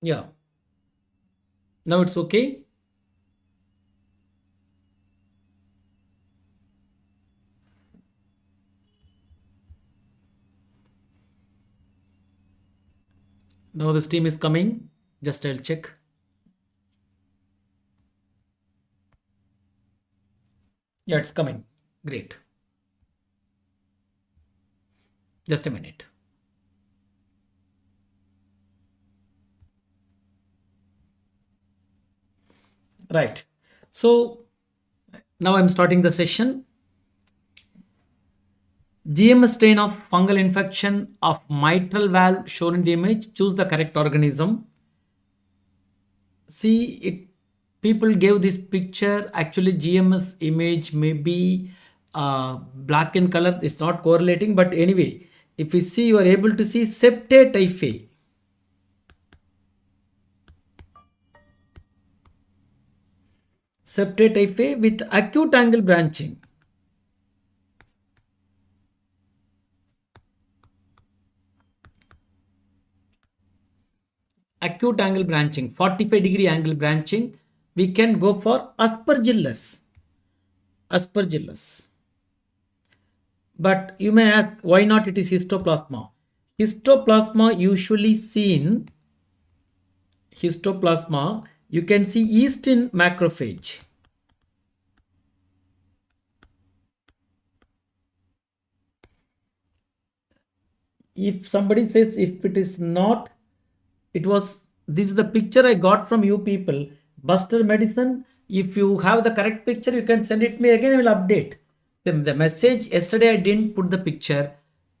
Yeah. Now it's okay. Now the steam is coming. Just I'll check. Yeah, it's coming. Great. Just a minute. Right. So now I'm starting the session. GMS strain of fungal infection of mitral valve shown in the image. Choose the correct organism. See it. People gave this picture. Actually, GMS image may be black in color. It's not correlating. But anyway, if we see, you are able to see septate hyphae. Septate hyphae with acute angle branching. Acute angle branching, 45-degree angle branching, we can go for aspergillus. Aspergillus. But you may ask, why not it is histoplasma? Histoplasma usually seen, histoplasma, you can see yeast in macrophage. If somebody says if it is not, it was, this is the picture I got from you people. Buster Medicine, if you have the correct picture, you can send it me again, I will update. The message yesterday I didn't put the picture,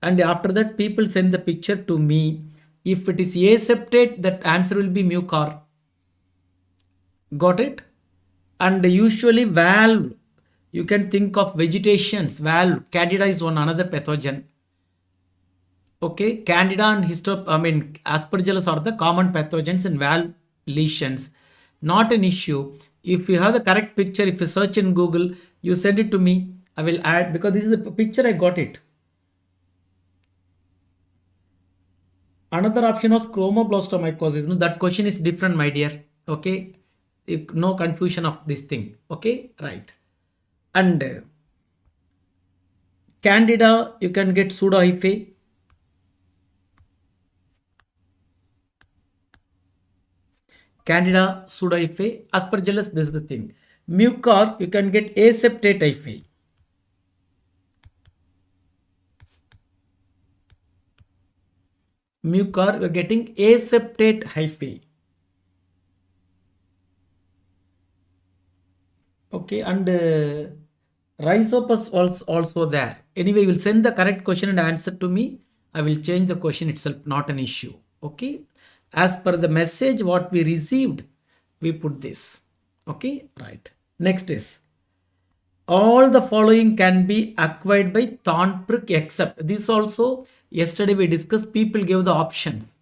and after that people send the picture to me. If it is aseptate, that answer will be mucor. Got it? And usually valve, you can think of vegetations. Valve, candida is one another pathogen. Okay, candida and aspergillus are the common pathogens in valve lesions. Not an issue. If you have the correct picture, if you search in Google, you send it to me. I will add, because this is the picture I got it. Another option was chromoblastomycosis. No, that question is different, my dear. Okay, no confusion of this thing. Okay, right. And candida, you can get pseudohyphae. Candida, pseudohyphae, aspergillus, this is the thing. Mucor, you can get aseptate hyphae. Mucor, we are getting aseptate hyphae. Okay, and rhizopus also there. Anyway, you will send the correct question and answer to me. I will change the question itself, not an issue. Okay, as per the message what we received, we put this. Okay, right. Next is, all the following can be acquired by Thornprick except. This also, yesterday we discussed, people gave the options.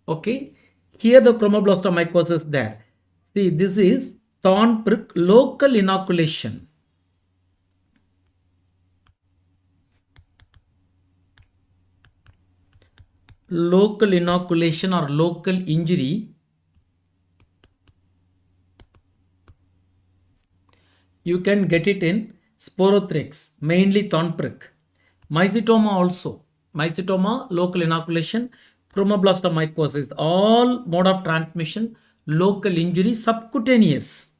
Okay, here the chromoblastomycosis there. See, this is Thornprick local inoculation. Local inoculation or local injury. You can get it in Sporothrix, mainly Thornprick. Mycetoma also. Mycetoma, local inoculation, chromoblastomycosis, all mode of transmission, local injury, subcutaneous.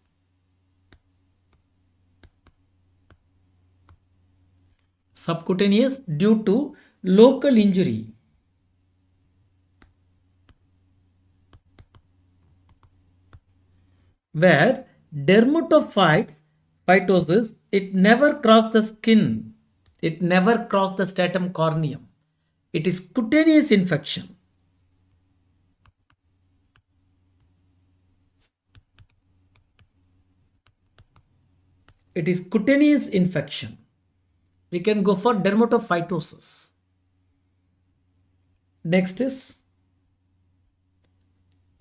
Subcutaneous due to local injury. Where dermatophytes, phytosis, it never crossed the skin. It never crossed the stratum corneum. It is cutaneous infection. It is cutaneous infection. We can go for dermatophytosis. Next is,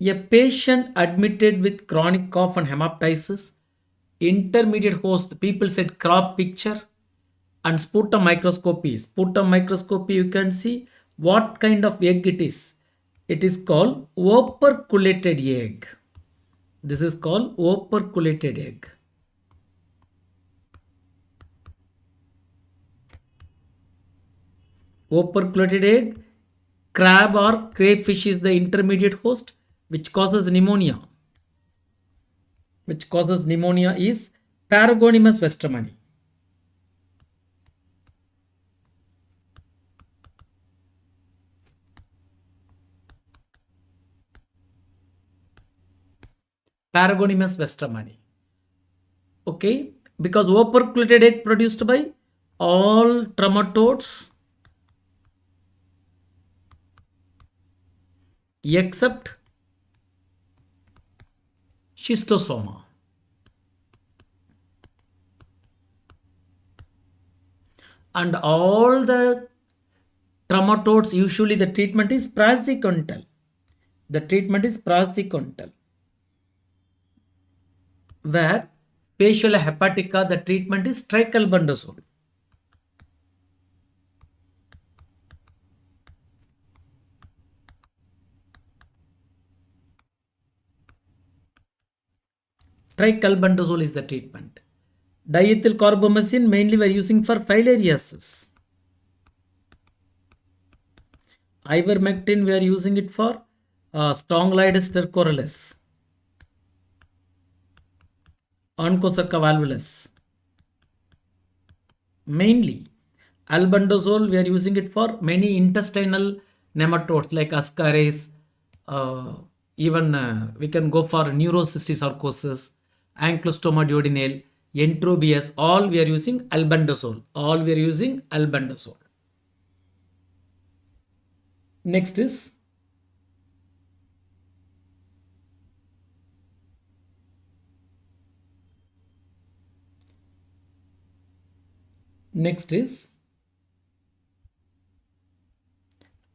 a patient admitted with chronic cough and hemoptysis, intermediate host, people said crop picture, and sputum microscopy. Sputum microscopy, you can see what kind of egg it is. It is called operculated egg. This is called operculated egg. Operculated egg, crab or crayfish is the intermediate host which causes pneumonia. Which causes pneumonia is Paragonimus westermani. Paragonimus westermani. Okay, because operculated egg produced by all trematodes except schistosoma. And all the trematodes, usually the treatment is praziquantel. The treatment is praziquantel. Where facial hepatica, the treatment is tricalbendazole. Tricalbendazole is the treatment. Diethyl carbamazine mainly we are using for filariasis. Ivermectin we are using it for Strongyloides stercoralis, Onchocerca valvulus. Mainly albendazole we are using it for many intestinal nematodes like ascaris. Even we can go for neurocysticercosis, ankylostoma duodenale, enterobius. All we are using albendazole. All we are using albendazole. Next is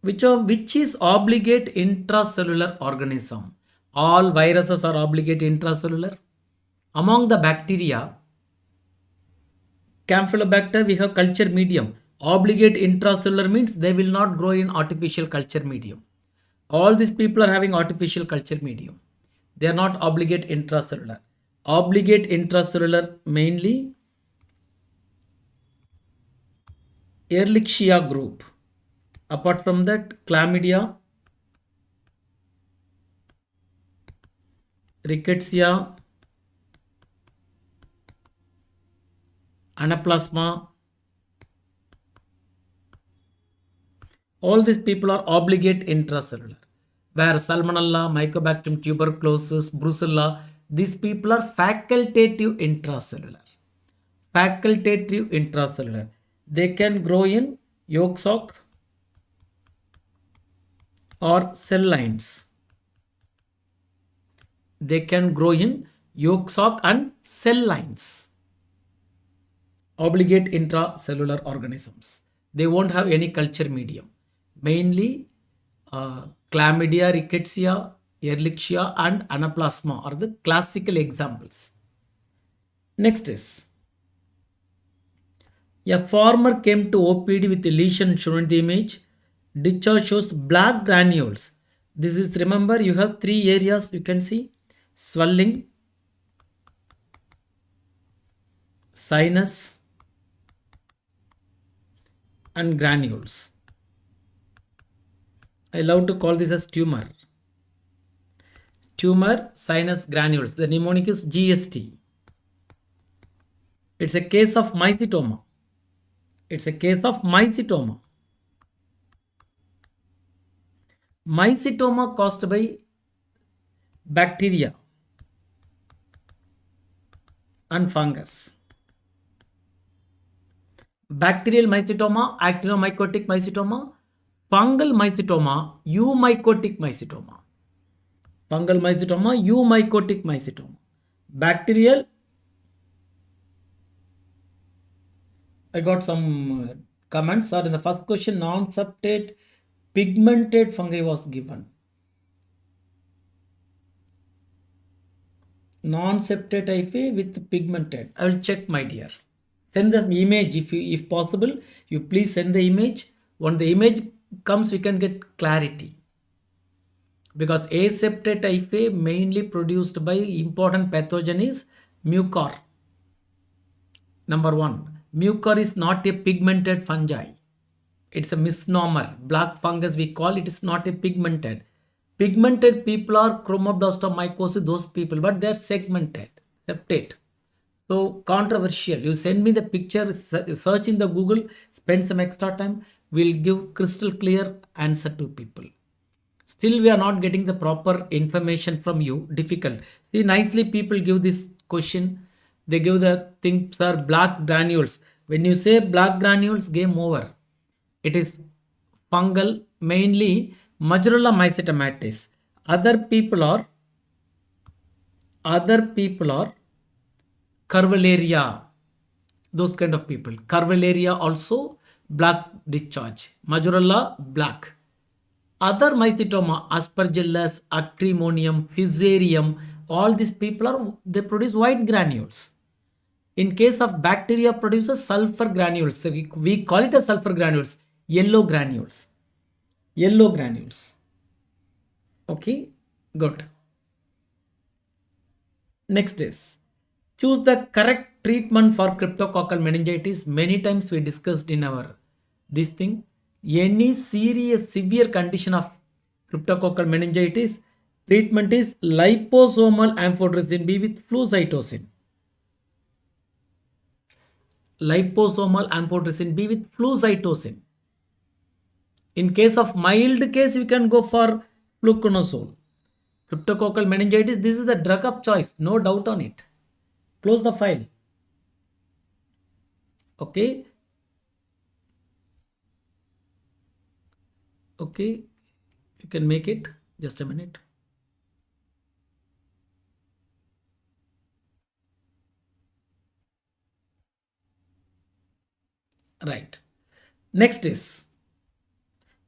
which is obligate intracellular organism. All viruses are obligate intracellular. Among the bacteria, Campylobacter we have culture medium. Obligate intracellular means they will not grow in artificial culture medium. All these people are having artificial culture medium. They are not obligate intracellular. Obligate intracellular mainly Ehrlichia group. Apart from that, chlamydia, rickettsia, anaplasma. All these people are obligate intracellular. Where Salmonella, Mycobacterium tuberculosis, Brucella, these people are facultative intracellular. Facultative intracellular. They can grow in yolk sac or cell lines. They can grow in yolk sac and cell lines. Obligate intracellular organisms. They won't have any culture medium. Mainly chlamydia, rickettsia, Ehrlichia and anaplasma are the classical examples. Next is a farmer came to OPD with a lesion shown in the image. Discharge shows black granules. This is, remember, you have three areas you can see: swelling, sinus and granules. I love to call this as tumor. Tumor, sinus, granules. The mnemonic is GST. It's a case of mycetoma. It's a case of mycetoma. Mycetoma caused by bacteria and fungus. Bacterial mycetoma, actinomycotic mycetoma, fungal mycetoma, eumycotic mycetoma. Fungal mycetoma, eumycotic mycetoma. Bacterial, I got some comments. Or in the first question, non-septate pigmented fungi was given. Non-septate hyphae with pigmented. I will check, my dear. Send the image if possible. You please send the image. When the image comes, we can get clarity. because aseptate typhae mainly produced by important pathogen is mucor. Number one, mucor is not a pigmented fungi. It's a misnomer. Black fungus we call it is not a pigmented. Pigmented people are chromoblastomycosis, those people, but they are segmented, septate. So controversial. You send me the picture, search in the Google, spend some extra time. We'll give crystal clear answer to people. Still, we are not getting the proper information from you. Difficult. See, nicely people give this question. They give the things are black granules. When you say black granules, game over. It is fungal, mainly Majorella mycetomatis. Other people are Curvularia. Those kind of people. Curvularia also black discharge. Majorella black. Other mycetoma, aspergillus, acrimonium, fusarium, all these people are, they produce white granules. In case of bacteria produces sulfur granules. So we call it as sulfur granules, yellow granules. Yellow granules. Okay, good. Next is, choose the correct treatment for cryptococcal meningitis. Many times we discussed in our this thing. Any serious severe condition of cryptococcal meningitis, treatment is liposomal amphotericin B with flucytosine. Liposomal amphotericin B with flucytosine. In case of mild case, you can go for fluconazole. Cryptococcal meningitis, this is the drug of choice, no doubt on it. Close the file. Okay. Okay, you can make it. Just a minute. Right. Next is,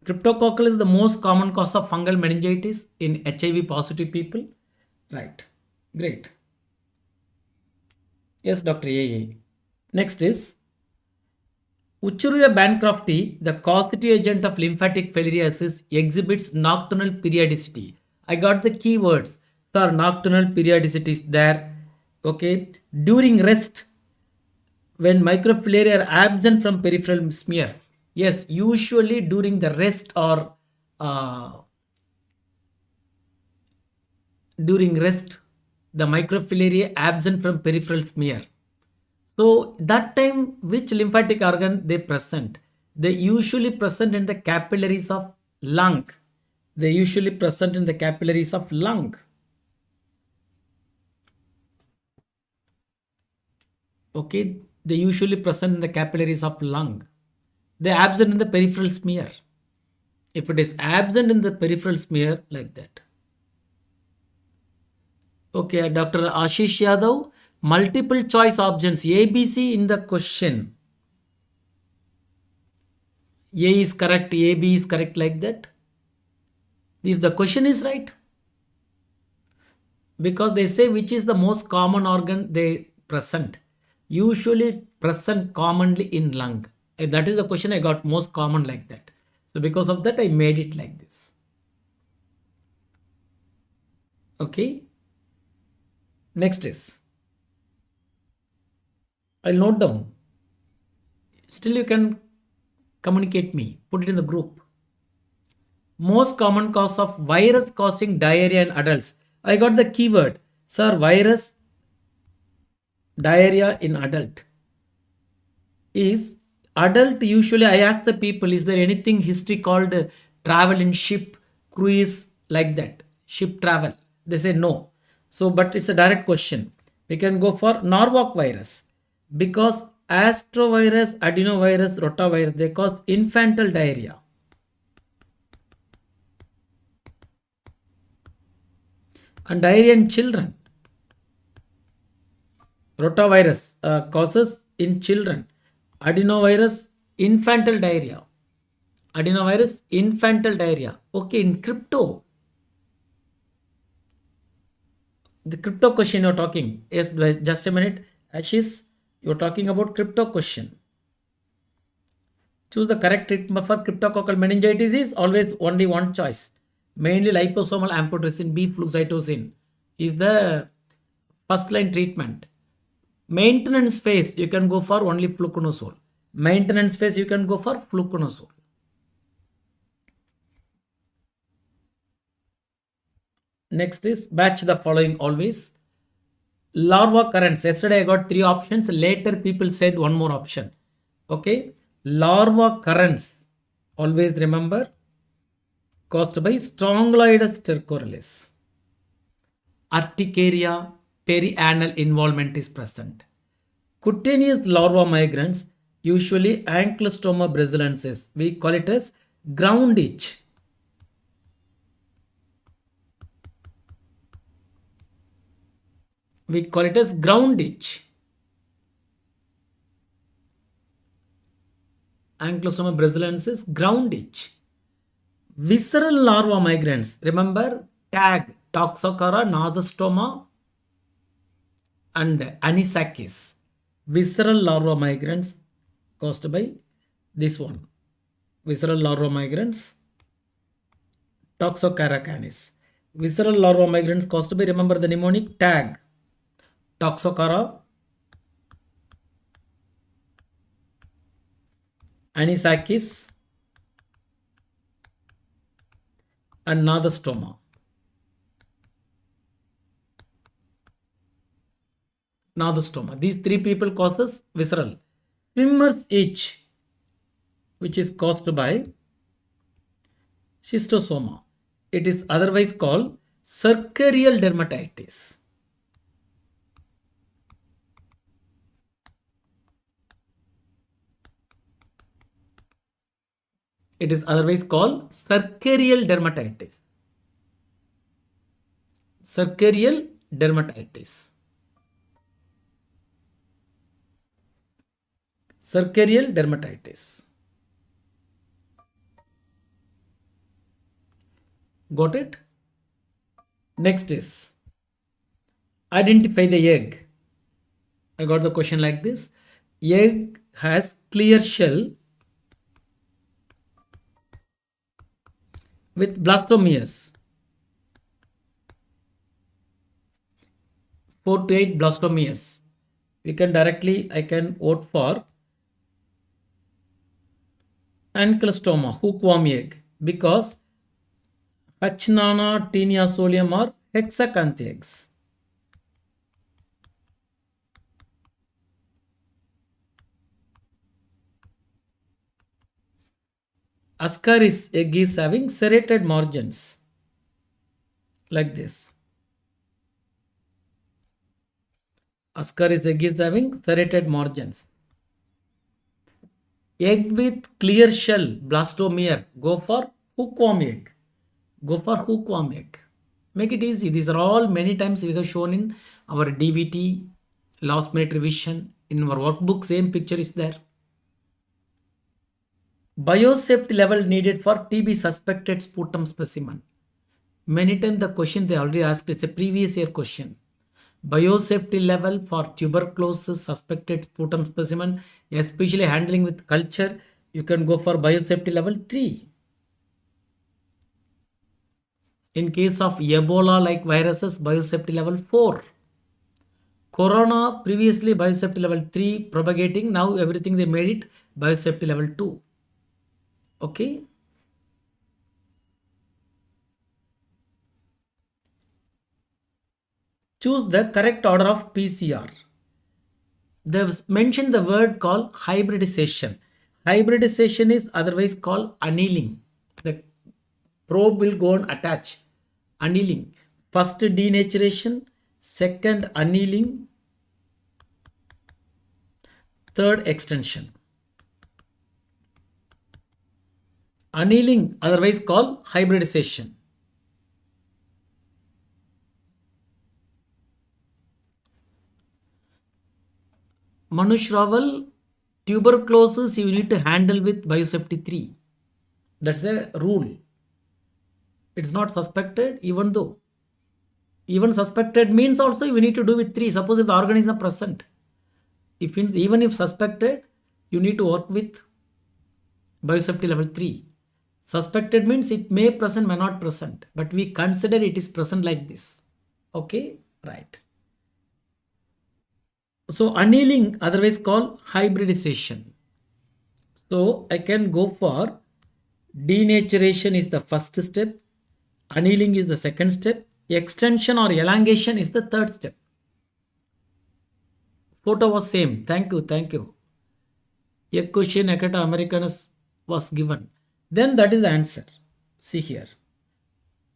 cryptococcal is the most common cause of fungal meningitis in HIV positive people. Right. Great. Yes, Dr. AA. Next is, Uchuria bancrofti, the causative agent of lymphatic filariasis, exhibits nocturnal periodicity. I got the keywords. Sir, nocturnal periodicity is there. Okay. During rest, when microfilaria are absent from peripheral smear. Yes, usually during the rest or during rest, the microfilaria absent from peripheral smear. So that time, which lymphatic organ they present? They usually present in the capillaries of lung. They usually present in the capillaries of lung. Okay, they usually present in the capillaries of lung. They are absent in the peripheral smear. If it is absent in the peripheral smear, like that. Okay, Dr. Ashish Yadav, multiple choice options, ABC in the question. A is correct, A, B is correct, like that. If the question is right, because they say which is the most common organ they present. Usually present commonly in lung. That is the question I got, most common like that. So because of that, I made it like this. Okay. Next is, I'll note down. Still you can communicate me. Put it in the group. Most common cause of virus causing diarrhea in adults. I got the keyword. Sir, virus diarrhea in adult. Is adult usually, I ask the people, is there anything history called travel in ship, cruise, like that? Ship travel. They say no. So, but it's a direct question. We can go for Norwalk virus. Because astrovirus, adenovirus, rotavirus, they cause infantile diarrhea. And diarrhea in children. Rotavirus causes in children. Adenovirus, infantile diarrhea. Adenovirus, infantile diarrhea. Okay, in crypto. The crypto question you're talking. Yes, just a minute. Ashish, you're talking about crypto question. Choose the correct treatment for cryptococcal meningitis is always only one choice. Mainly liposomal amphotericin B flucytosine is the first line treatment. Maintenance phase, you can go for only fluconazole. Maintenance phase, you can go for fluconazole. Next is batch the following always. Larva currents. Yesterday I got 3 options. Later people said one more option. Okay. Larva currents. Always remember. Caused by Strongyloides stercoralis. Urticaria perianal involvement is present. Cutaneous larva migrants, usually Ankylostoma brasilensis. We call it as ground itch. We call it as ground itch. Ankylostoma brasilensis, ground itch. Visceral larva migrants, remember tag, Toxocara, Nodostoma and Anisakis. Visceral larva migrants caused by this one. Visceral larva migrants, Toxocara canis. Visceral larva migrants caused by, remember the mnemonic tag, Toxocara, Anisakis and Nodostoma. Nodostoma. These 3 people causes visceral. Swimmer's itch, which is caused by schistosoma. It is otherwise called cercarial dermatitis. It is otherwise called cercarial dermatitis. Cercarial dermatitis. Cercarial dermatitis. Got it? Next is identify the egg. I got the question like this. Egg has clear shell with blastomeres. 4 to 8 blastomeres. We can directly, I can vote for Ankylostoma, hookworm egg, because Hachnana teniasolium are hexacanth eggs. Ascaris egg is having serrated margins like this. Ascaris egg is having serrated margins. Egg with clear shell, blastomere, go for hookworm egg. Go for hookworm egg. Make it easy. These are all many times we have shown in our DVT, last minute revision. In our workbook, same picture is there. Biosafety level needed for TB suspected sputum specimen. Many times the question they already asked, it's a previous year question. Biosafety level for tuberculosis suspected sputum specimen, especially handling with culture, you can go for biosafety level 3. In case of Ebola like viruses, biosafety level 4. Corona previously biosafety level 3 propagating, now everything they made it biosafety level 2. Okay. Choose the correct order of PCR. They've mentioned the word called hybridization. Hybridization is otherwise called annealing. The probe will go and attach. Annealing. First denaturation, second annealing, third extension. Annealing, otherwise called hybridization. Manushraval, tuberculosis you need to handle with biosafety 3. That's a rule. It's not suspected, even though. Even suspected means also you need to do with 3. Suppose if the organism is present. Even if suspected, you need to work with biosafety level 3. Suspected means it may present, may not present, but we consider it is present like this. Okay, right. So annealing, otherwise called hybridization. So I can go for denaturation is the first step, annealing is the second step, extension or elongation is the third step. Photo was same. Thank you, thank you. A question Acata Americanus was given. Then that is the answer. See here.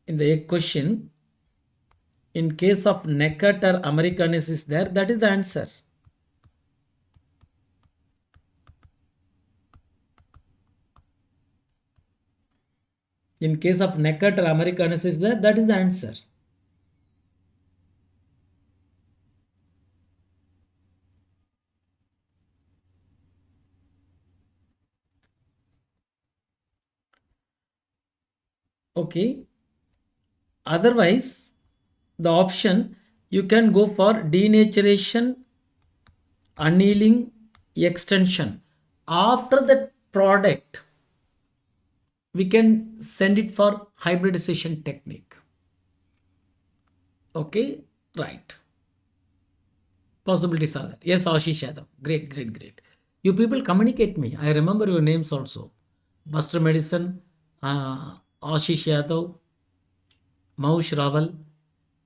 In the egg question, in case of Necator Americanus is there, that is the answer. In case of Necator Americanus is there, that is the answer. Okay. Otherwise, the option you can go for denaturation, annealing, extension. After that product, we can send it for hybridization technique. Okay, right. Possibilities are there. Yes, Ashish Yadav. Great, great, great. You people communicate me. I remember your names also. Buster Medicine, Ashish Yadav, Maush Raval.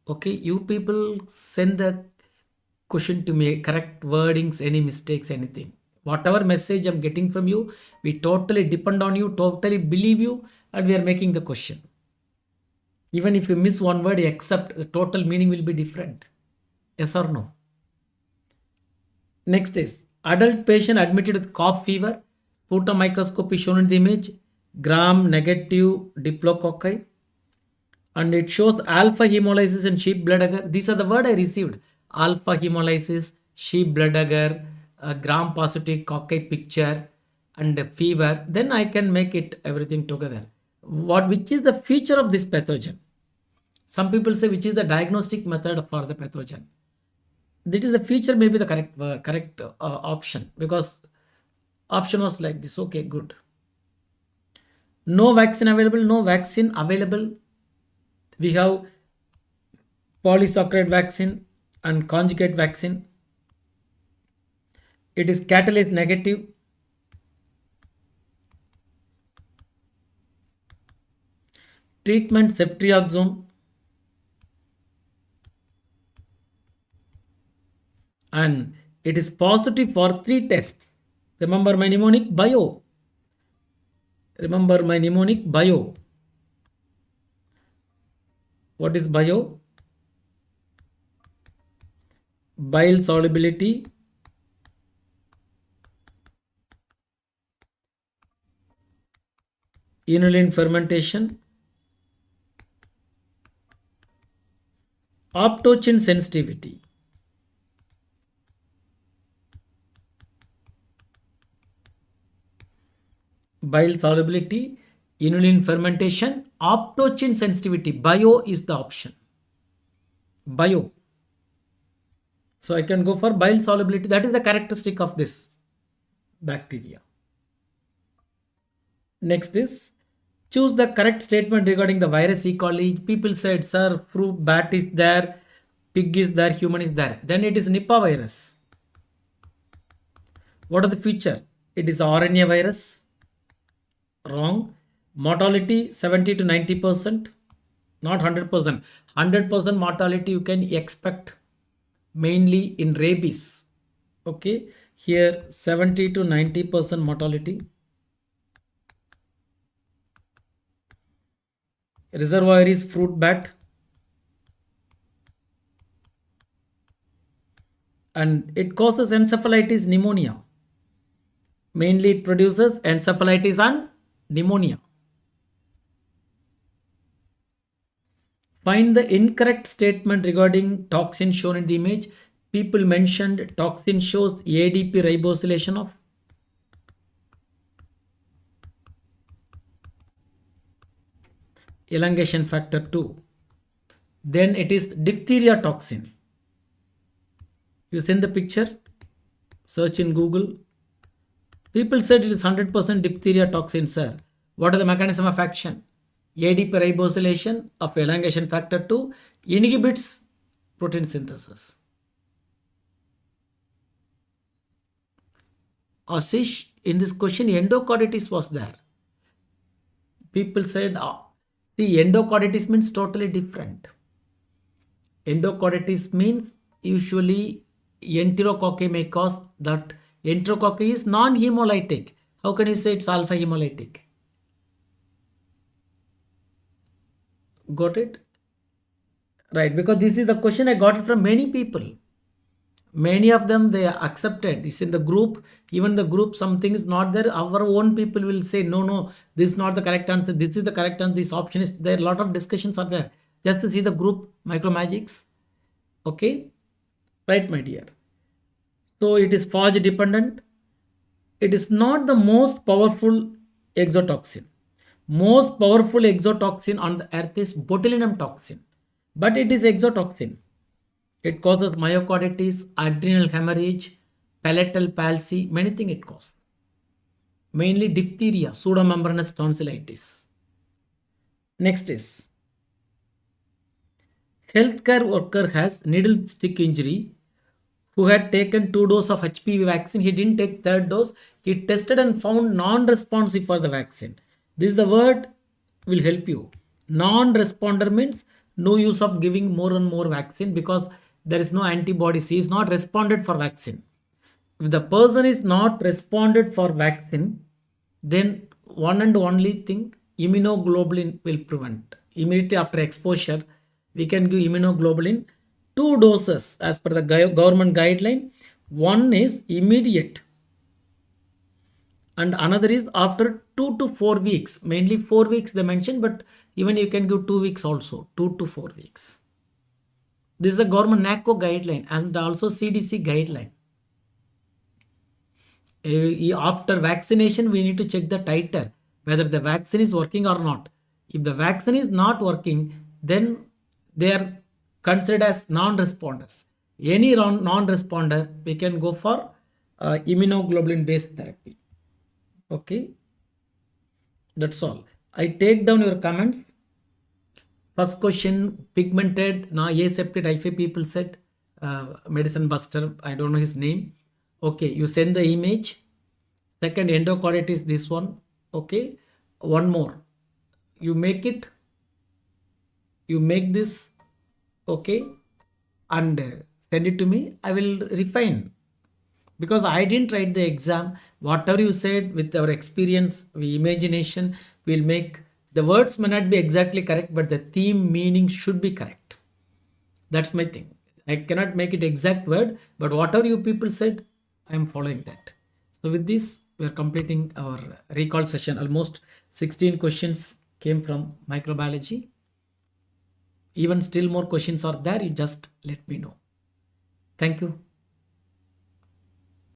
Okay, you people send the question to me, correct wordings, any mistakes, anything. Whatever message I'm getting from you, we totally depend on you, totally believe you, and we are making the question. Even if you miss one word, except the total meaning will be different. Yes or no? Next is adult patient admitted with cough fever, sputum microscopy shown in the image, gram negative diplococci, and it shows alpha hemolysis and sheep blood agar. These are the word I received. Alpha hemolysis, sheep blood agar, gram positive cocci picture, and fever. Then I can make it everything together. Which is the feature of this pathogen? Some people say which is the diagnostic method for the pathogen. That is the feature, maybe the correct option, because option was like this. Okay, good. No vaccine available. No vaccine available. We have polysaccharide vaccine and conjugate vaccine. It is catalase negative. Treatment ceftriaxone. And it is positive for 3 tests. Remember my mnemonic bio. Remember my mnemonic bio. What is bio? Bile solubility, inulin fermentation, optochin sensitivity. Bile solubility, inulin fermentation, optochin sensitivity. Bio is the option. Bio. So I can go for bile solubility. That is the characteristic of this bacteria. Next is choose the correct statement regarding the virus E. coli. People said, sir, fruit, bat is there, pig is there, human is there. Then it is Nipah virus. What are the feature? It is RNA virus. Wrong. Mortality 70 to 90%, not 100%. 100% mortality you can expect mainly in rabies. Okay, here 70 to 90% mortality. Reservoir is fruit bat, and it causes encephalitis, pneumonia. Mainly it produces encephalitis and pneumonia. Find the incorrect statement regarding toxin shown in the image. People mentioned toxin shows ADP ribosylation of elongation factor 2. Then it is diphtheria toxin. You send the picture, search in Google. People said it is 100% diphtheria toxin, sir. What are the mechanism of action? ADP ribosylation of elongation factor 2 inhibits protein synthesis. Ashish, in this question, endocarditis was there. People said, the endocarditis means totally different. Endocarditis means usually enterococci may cause that. Enterococci is non-hemolytic. How can you say it's alpha hemolytic? Got it? Right, because this is the question I got it from many people. Many of them they accepted. It's in the group, even the group something is not there. Our own people will say, no, this is not the correct answer. This is the correct answer. This option is there. A lot of discussions are there. Just to see the group micro magics. Okay, right, my dear. So it is phage dependent. It is not the most powerful exotoxin. Most powerful exotoxin on the earth is botulinum toxin, but it is exotoxin. It causes myocarditis, adrenal hemorrhage, palatal palsy, many things it causes. Mainly diphtheria, pseudomembranous tonsillitis. Next is healthcare worker has needle stick injury who had taken 2 doses of HPV vaccine. He didn't take third dose. He tested and found non-responsive for the vaccine. This is the word will help you. Non-responder means no use of giving more and more vaccine because there is no antibodies. He is not responded for vaccine. If the person is not responded for vaccine, then one and only thing, immunoglobulin will prevent. Immediately after exposure, we can give immunoglobulin 2 doses as per the government guideline. One is immediate and another is after 2 to 4 weeks. Mainly 4 weeks they mentioned, but even you can give 2 weeks also, 2 to 4 weeks. This is a government NACO guideline and also CDC guideline. After vaccination, we need to check the titer, whether the vaccine is working or not. If the vaccine is not working, then they are considered as non-responders. Any non-responder, we can go for immunoglobulin based therapy. Okay, that's all. I take down your comments. First question, pigmented, aseptic IFA people said, medicine buster, I don't know his name. Okay, you send the image. Second, endocarditis, this one. Okay, one more. You make this, okay, and send it to me. I will refine because I didn't write the exam. Whatever you said with our experience, imagination, we'll make. The words may not be exactly correct, but the theme meaning should be correct. That's my thing. I cannot make it exact word, but whatever you people said, I am following that. So with this, we are completing our recall session. Almost 16 questions came from microbiology. Even still more questions are there. You just let me know. Thank you.